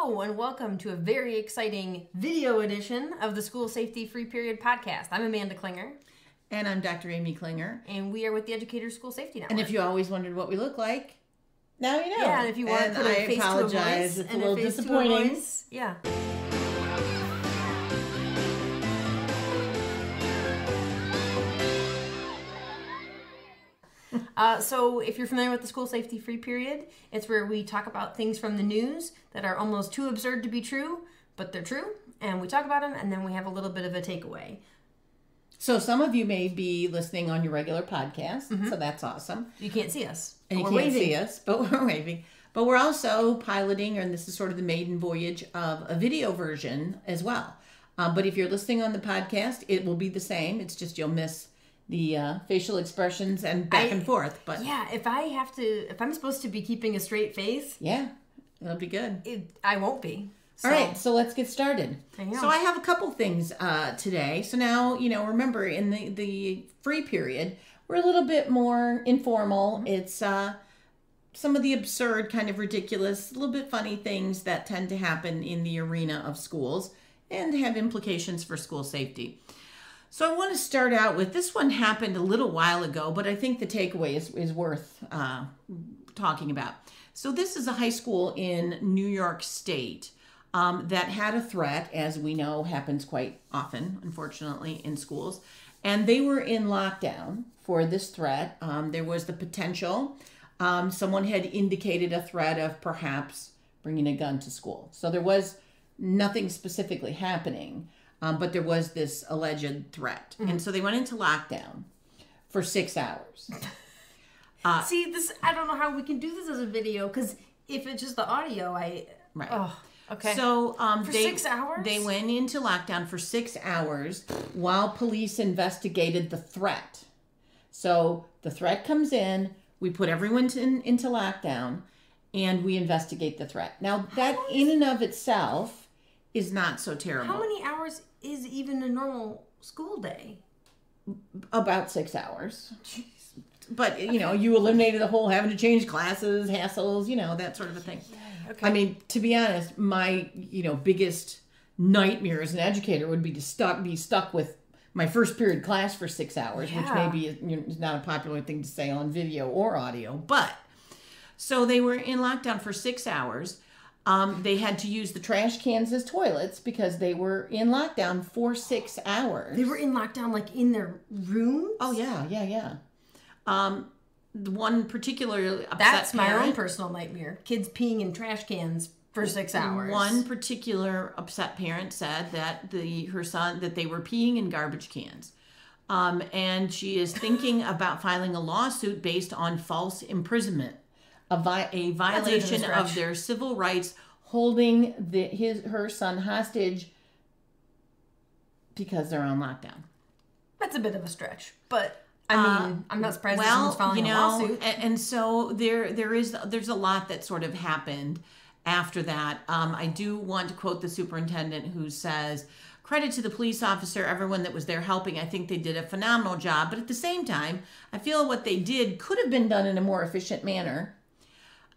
Hello and welcome to a very exciting video edition of the School Safety Free Period podcast. I'm Amanda Klinger. And I'm Dr. Amy Klinger. And we are with the Educators School Safety Network. And if you always wondered what we look like, now you know. Yeah, and if you want to put a face to a voice. It's a little disappointing. Yeah. So if you're familiar with the School Safety Free Period, it's where we talk about things from the news that are almost too absurd to be true, but they're true, and we talk about them, and then we have a little bit of a takeaway. So some of you may be listening on your regular podcast, so that's awesome. You can't see us. And you can't see us, but we're waving. But we're also piloting, and this is sort of the maiden voyage of a video version as well. But if you're listening on the podcast, it will be the same. It's just you'll miss the facial expressions and back and forth. But yeah, if I'm supposed to be keeping a straight face, yeah, it'll be good. I won't be. So. All right, so let's get started. So I have a couple things today. So now, remember in the free period, we're a little bit more informal. It's some of the absurd, kind of ridiculous, a little bit funny things that tend to happen in the arena of schools and have implications for school safety. So I want to start out with, this one happened a little while ago, but I think the takeaway is worth talking about. So this is a high school in New York State that had a threat, as we know happens quite often, unfortunately, in schools. And they were in lockdown for this threat. There was the potential. Someone had indicated a threat of perhaps bringing a gun to school. So there was nothing specifically happening. But there was this alleged threat. Mm-hmm. And so they went into lockdown for 6 hours. See, I don't know how we can do this as a video, because if it's just the audio, Right. Oh, okay. So for 6 hours? They went into lockdown for 6 hours while police investigated the threat. So the threat comes in, we put everyone into lockdown, and we investigate the threat. Now, that in and of itself is not so terrible. How many hours is even a normal school day? About 6 hours. Jeez. But, you eliminated the whole having to change classes, hassles, that sort of a thing. Yeah, okay. I mean, to be honest, my, biggest nightmare as an educator would be to be stuck with my first period class for 6 hours, which maybe is not a popular thing to say on video or audio. But, so they were in lockdown for 6 hours. They had to use the trash cans as toilets because they were in lockdown for 6 hours. They were in lockdown, like in their rooms? Oh, yeah. The one particular upset That's my parent, own personal nightmare. Kids peeing in trash cans for 6 hours. One particular upset parent said that her son, that they were peeing in garbage cans. And she is thinking about filing a lawsuit based on false imprisonment. A violation of their civil rights, holding her son hostage because they're on lockdown. That's a bit of a stretch, but I mean, I'm not surprised that someone's filing a lawsuit. And so there's a lot that sort of happened after that. I do want to quote the superintendent, who says, "Credit to the police officer, everyone that was there helping. I think they did a phenomenal job. But at the same time, I feel what they did could have been done in a more efficient manner.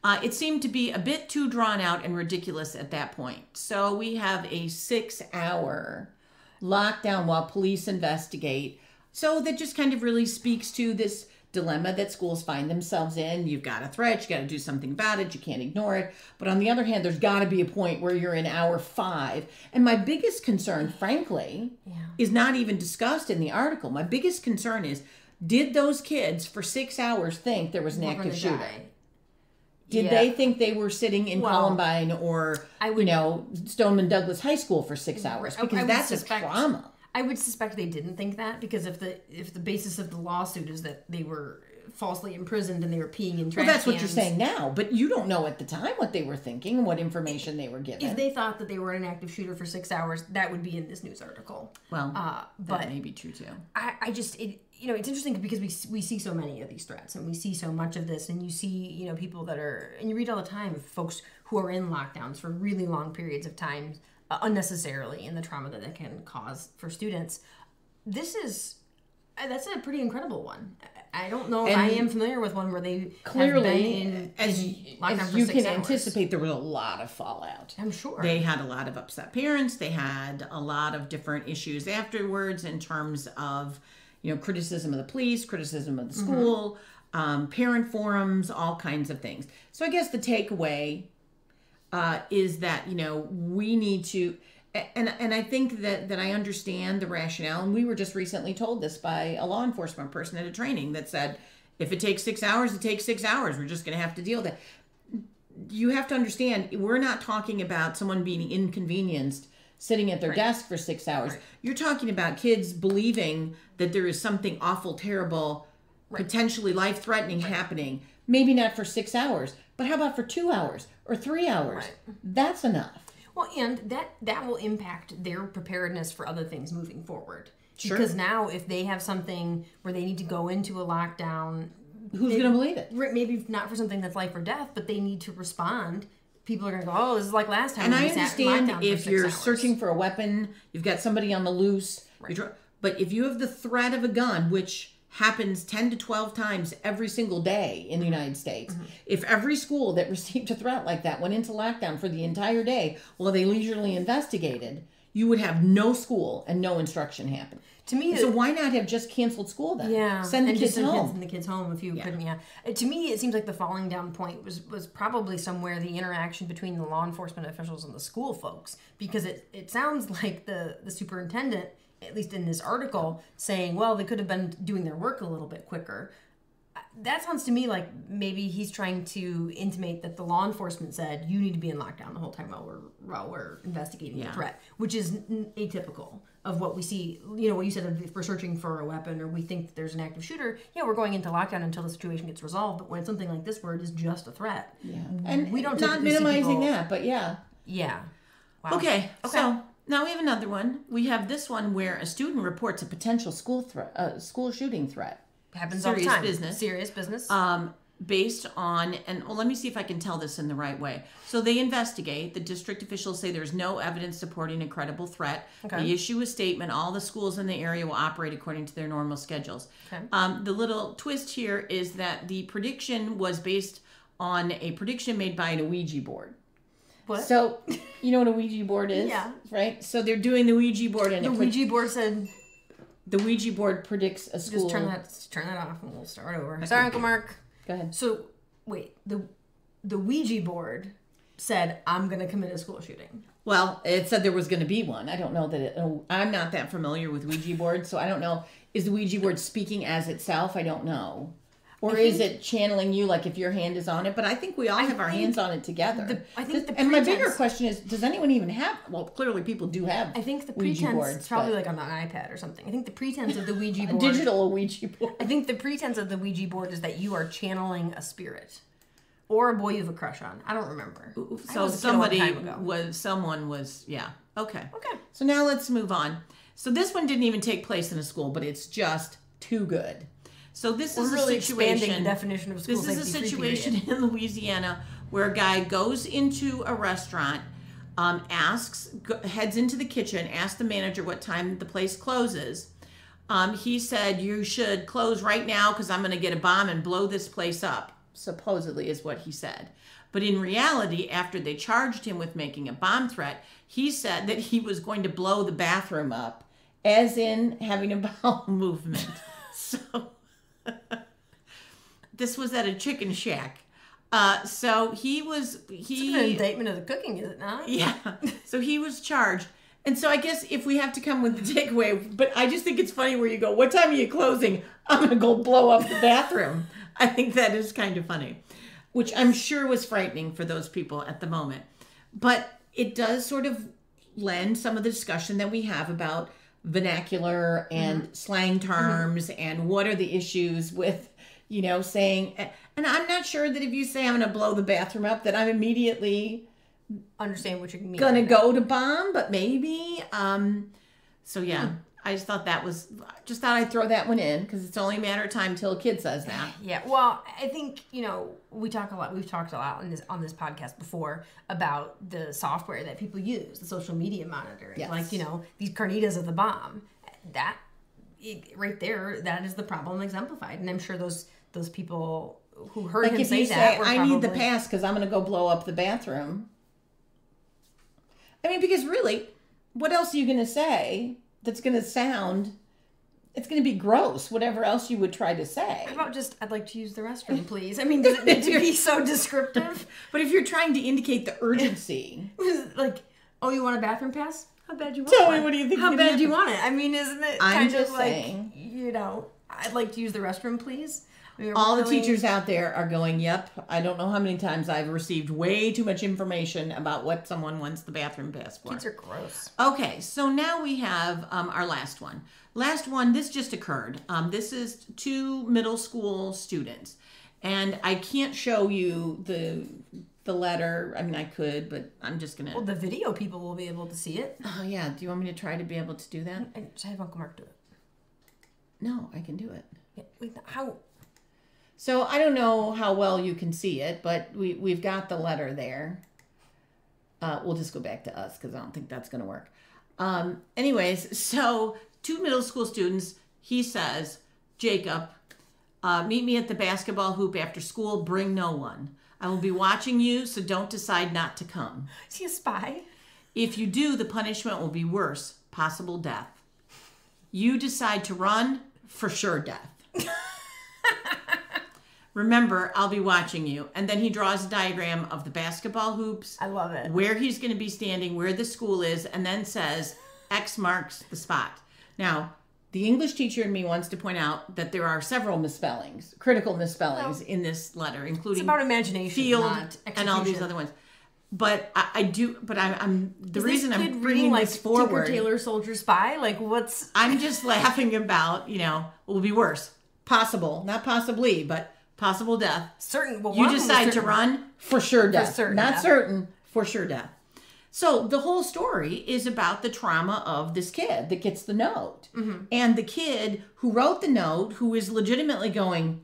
It seemed to be a bit too drawn out and ridiculous at that point." So we have a 6 hour lockdown while police investigate. So that just kind of really speaks to this dilemma that schools find themselves in. You've got a threat, you got to do something about it, you can't ignore it. But on the other hand, there's got to be a point where you're in hour 5. And my biggest concern, frankly, is not even discussed in the article. My biggest concern is, did those kids for 6 hours think there was an active shooter? Did they think they were sitting in Columbine or, Stoneman Douglas High School for 6 hours? Because that's a trauma. I would suspect they didn't think that, because if the basis of the lawsuit is that they were falsely imprisoned and they were peeing in trash cans. Well, that's what you're saying now, but you don't know at the time what they were thinking and what information they were given. If they thought that they were an active shooter for 6 hours, that would be in this news article. Well, that may be true too. It's interesting because we see so many of these threats, and we see so much of this, and you see, people that are, and you read all the time of folks who are in lockdowns for really long periods of time, unnecessarily, and the trauma that it can cause for students. This is That's a pretty incredible one. I don't know if And I am familiar with one where they clearly, have been as lockdown for you 6 can hours. anticipate, there was a lot of fallout. I'm sure. They had a lot of upset parents. They had a lot of different issues afterwards in terms of, criticism of the police, criticism of the school, parent forums, all kinds of things. So I guess the takeaway is that, we need to, and I think that I understand the rationale. And we were just recently told this by a law enforcement person at a training that said, if it takes 6 hours, it takes 6 hours. We're just going to have to deal with it. You have to understand, we're not talking about someone being inconvenienced sitting at their desk for 6 hours. Right. You're talking about kids believing that there is something awful, terrible, potentially life-threatening happening. Maybe not for 6 hours, but how about for 2 hours or 3 hours? Right. That's enough. Well, and that will impact their preparedness for other things moving forward. Sure. Because now if they have something where they need to go into a lockdown, Who's going to believe it? maybe not for something that's life or death, but they need to respond. People are going to go, oh, this is like last time. And when I we sat in understand lockdown for if 6 you're hours. searching for a weapon, you've got somebody on the loose. Right. But if you have the threat of a gun, which happens 10 to 12 times every single day in the United States, if every school that received a threat like that went into lockdown for the entire day while they leisurely investigated, you would have no school and no instruction happen. To me, So why not have just canceled school then? yeah, Send the and kids just home. send the kids home if you couldn't. Yeah, to me, it seems like the falling down point was probably somewhere the interaction between the law enforcement officials and the school folks, because it sounds like the superintendent, at least in this article, saying, well, they could have been doing their work a little bit quicker. That sounds to me like maybe he's trying to intimate that the law enforcement said you need to be in lockdown the whole time while we're investigating the threat, which is atypical of what we see. What you said, if we're searching for a weapon or we think that there's an active shooter, we're going into lockdown until the situation gets resolved. But when it's something like this where it is just a threat, And we don't not typically see minimizing people- that, but yeah. Yeah. Wow. Okay, so now we have another one. We have this one where a student reports a potential school shooting threat. Happens all the Serious time. business. Serious business. Based on, let me see if I can tell this in the right way. So they investigate. The district officials say there's no evidence supporting a credible threat. Okay. They issue a statement. All the schools in the area will operate according to their normal schedules. Okay. The little twist here is that the prediction was based on a prediction made by an Ouija board. What? So, you know what a Ouija board is? Yeah. Right? So they're doing the Ouija board, and the Ouija board said, the Ouija board predicts a school. just turn that off and we'll start over. Sorry, Uncle Mark. Go ahead. So, wait, the Ouija board said, I'm going to commit a school shooting. Well, it said there was going to be one. I don't know that I'm not that familiar with Ouija boards, so I don't know. Is the Ouija board speaking as itself? I don't know. Or is it channeling you, like if your hand is on it? But I think we all have our hands on it together. And my bigger question is, does anyone even have, well, clearly people do have I think the Ouija pretense, boards, it's probably but like on an iPad or something. I think the pretense of the Ouija board. digital Ouija board. I think the pretense of the Ouija board is that you are channeling a spirit. Or a boy you have a crush on. I don't remember. So someone was, yeah. Okay. So now let's move on. So this one didn't even take place in a school, but it's just too good. So this is really a situation. expanding the definition of school This is a safety situation free in Louisiana where a guy goes into a restaurant, heads into the kitchen, asks the manager what time the place closes. He said, "You should close right now because I'm going to get a bomb and blow this place up." Supposedly is what he said. But in reality, after they charged him with making a bomb threat, he said that he was going to blow the bathroom up, as in having a bowel movement. So this was at a chicken shack. So It's an indictment of the cooking, is it not? Yeah. So he was charged. And so I guess if we have to come with the takeaway, but I just think it's funny where you go, what time are you closing? I'm going to go blow up the bathroom. I think that is kind of funny, which I'm sure was frightening for those people at the moment. But it does sort of lend some of the discussion that we have about vernacular and slang terms and what are the issues with, saying, and I'm not sure that if you say I'm going to blow the bathroom up, that I'm immediately Understand what you mean. gonna go to bomb, but maybe. So yeah, I just thought I'd throw that one in because it's only a matter of time till a kid says that. Yeah, well, I think we've talked a lot on this podcast before about the software that people use, the social media monitoring, Yes. like these carnitas of the bomb. That right there, that is the problem exemplified. And I'm sure those people who heard Like him if say you that say, were I need the probably- pass because I'm going to go blow up the bathroom. I mean, because really, what else are you going to say that's going to sound, it's going to be gross, whatever else you would try to say. How about just, I'd like to use the restroom, please? I mean, does it need to be so descriptive? But if you're trying to indicate the urgency. Like, oh, you want a bathroom pass? How bad you want Tell me, one? what do you think How is bad gonna do you happen? want it? I mean, isn't it I'm kind just of like, saying. you know, I'd like to use the restroom, please? I mean, All the really- teachers out there are going, yep, I don't know how many times I've received way too much information about what someone wants the bathroom pass for. Kids are gross. Okay, so now we have our last one. Last one, this just occurred. This is 2 middle school students. And I can't show you the letter. I mean, I could, but I'm just going Well, to... the video people will be able to see it. Oh, yeah. Do you want me to try to be able to do that? I just have Uncle Mark do it. No, I can do it. Yeah, wait, how? So I don't know how well you can see it, but we've got the letter there. We'll just go back to us because I don't think that's going to work. Anyways, so 2 middle school students, he says, Jacob, meet me at the basketball hoop after school. Bring no one. I will be watching you, so don't decide not to come. Is he a spy? If you do, the punishment will be worse, possible death. You decide to run, for sure death. Remember, I'll be watching you. And then he draws a diagram of the basketball hoops. I love it. Where he's going to be standing, where the school is, and then says, X marks the spot. Now, the English teacher in me wants to point out that there are several misspellings, critical misspellings in this letter, including It's about imagination, field not and all these execution. other ones. But I'm the Is reason this kid I'm reading bringing like this Tinker forward. Tailor Soldier Spy? Like, what's... I'm just laughing about, will be worse. Possible, not possibly, but possible death. certain? Well, You one of them was decide to certain. run, for sure death. certain Not death. certain, for sure death. So the whole story is about the trauma of this kid that gets the note. Mm-hmm. And the kid who wrote the note, who is legitimately going,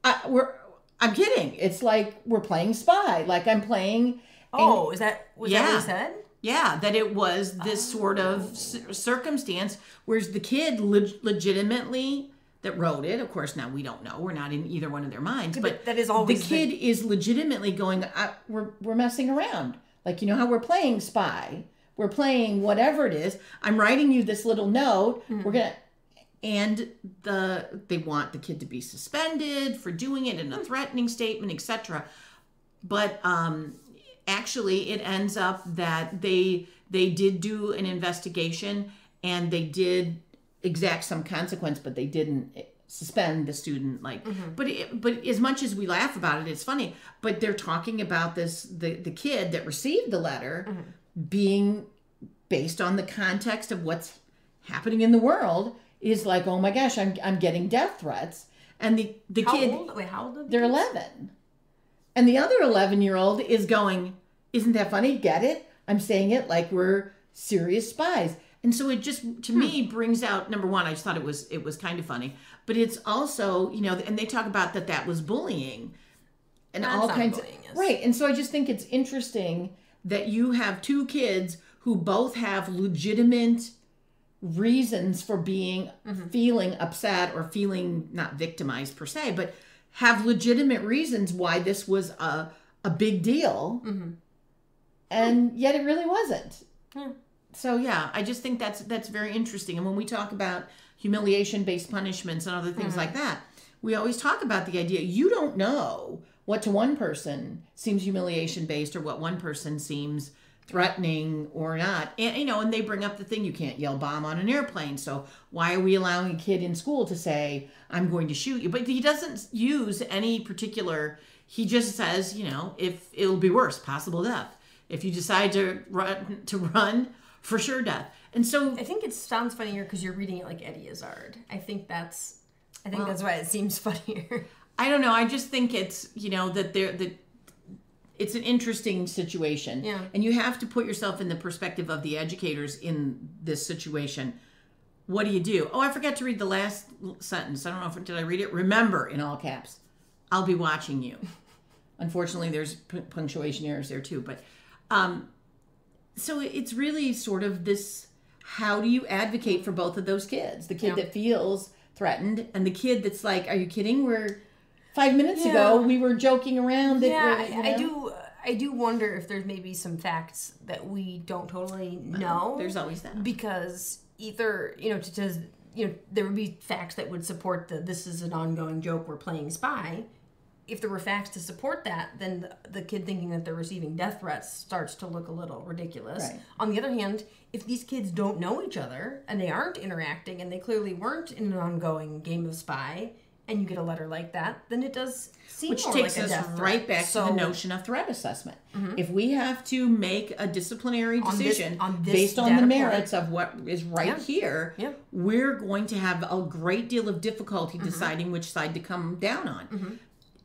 I'm kidding. It's like we're playing spy. Like I'm playing... Oh, was that what Yeah. he said? Yeah, that it was this sort of circumstance, whereas the kid legitimately that wrote it, of course, now we don't know. We're not in either one of their minds. but that is always the kid is legitimately going, we're messing around. Like, you know how we're playing spy? We're playing whatever it is. I'm writing you this little note. Mm-hmm. We're going to... And they want the kid to be suspended for doing it in a threatening statement, etc. But... actually, it ends up that they did do an investigation and they did exact some consequence, but they didn't suspend the student. Like, but as much as we laugh about it, it's funny. But they're talking about this the kid that received the letter being based on the context of what's happening in the world is like, oh my gosh, I'm getting death threats, and the How kid old? Wait, how old are the they're kids? 11. And the other 11-year-old is going, isn't that funny? Get it? I'm saying it like we're serious spies. And so it just, to me, brings out, number one, I just thought it was kind of funny. But it's also, and they talk about that was bullying. And That's all not kinds bullying, of... Right. And so I just think it's interesting that you have 2 kids who both have legitimate reasons for being, feeling upset or feeling not victimized per se, but have legitimate reasons why this was a big deal, and yet it really wasn't. So yeah, I just think that's very interesting. And when we talk about humiliation-based punishments and other things like that, we always talk about the idea you don't know what to one person seems humiliation-based or what one person seems threatening or not. And and they bring up the thing, you can't yell bomb on an airplane. So why are we allowing a kid in school to say, I'm going to shoot you? But he doesn't use any particular, he just says, if it'll be worse, possible death. If you decide to run, for sure death. And so I think it sounds funnier because you're reading it like Eddie Izzard. I think that's why it seems funnier. I don't know. I just think it's, that it's an interesting situation. Yeah. And you have to put yourself in the perspective of the educators in this situation. What do you do? Oh, I forgot to read the last sentence. I don't know did I read it? Remember, in all caps, I'll be watching you. Unfortunately, there's punctuation errors there too. But so it's really sort of this, how do you advocate for both of those kids? The kid that feels threatened and the kid that's like, are you kidding? We're 5 minutes ago, we were joking around. I do wonder if there's maybe some facts that we don't totally know. There's always that. Because either, there would be facts that would support this is an ongoing joke, we're playing spy. If there were facts to support that, then the kid thinking that they're receiving death threats starts to look a little ridiculous. Right. On the other hand, if these kids don't know each other and they aren't interacting and they clearly weren't in an ongoing game of spy, and you get a letter like that, then it does seem Which more takes like a death us threat. right back to the notion of threat assessment. If we have to make a disciplinary decision based on the merits of what is here, we're going to have a great deal of difficulty deciding which side to come down on.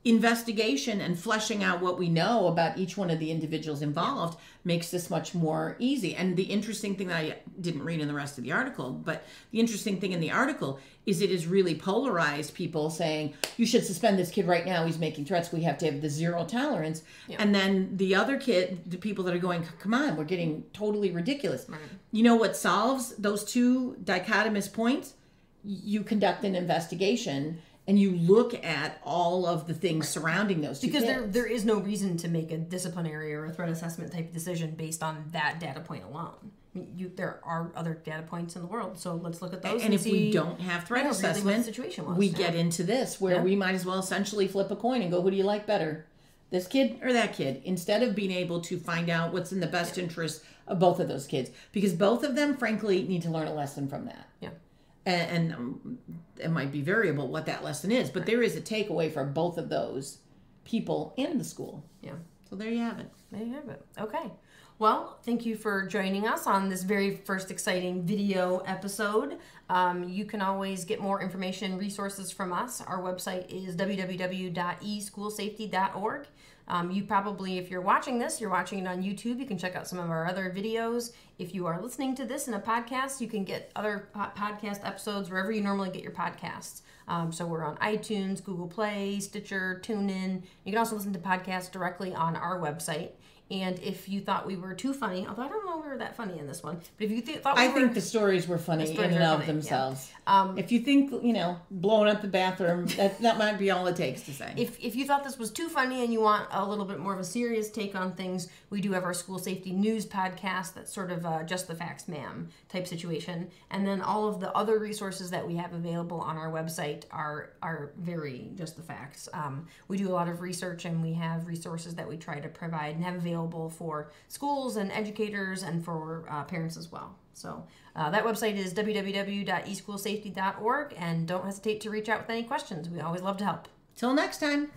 Investigation and fleshing out what we know about each one of the individuals involved makes this much more easy. And the interesting thing that I didn't read in the rest of the article, but the interesting thing in the article is it has really polarized people saying, you should suspend this kid right now, he's making threats, we have to have the zero tolerance. And then the other kid, the people that are going, come on, we're getting totally ridiculous. Right. You know what solves those two dichotomous points? You conduct an investigation and you look at all of the things surrounding those two kids. Because there is no reason to make a disciplinary or a threat assessment type decision based on that data point alone. I mean, there are other data points in the world, so let's look at those. And if we don't have threat assessment, we get into this where we might as well essentially flip a coin and go, who do you like better? This kid or that kid? Instead of being able to find out what's in the best interest of both of those kids. Because both of them, frankly, need to learn a lesson from that. Yeah. And it might be variable what that lesson is, but there is a takeaway for both of those people and the school. Yeah. So there you have it. There you have it. Okay. Well, thank you for joining us on this very first exciting video episode. You can always get more information and resources from us. Our website is www.eschoolsafety.org. You probably, if you're watching this, you're watching it on YouTube. You can check out some of our other videos. If you are listening to this in a podcast, you can get other podcast episodes wherever you normally get your podcasts. So we're on iTunes, Google Play, Stitcher, TuneIn. You can also listen to podcasts directly on our website. And if you thought we were too funny, although I don't know if we were that funny in this one, but if you thought I think the stories were funny in and of themselves. Yeah. If you think, blowing up the bathroom, that might be all it takes to say. If you thought this was too funny and you want a little bit more of a serious take on things, we do have our school safety news podcast that's sort of just the facts, ma'am type situation. And then all of the other resources that we have available on our website are very just the facts. We do a lot of research and we have resources that we try to provide and have available for schools and educators and for parents as well. So that website is www.eschoolsafety.org, and don't hesitate to reach out with any questions. We always love to help. Till next time.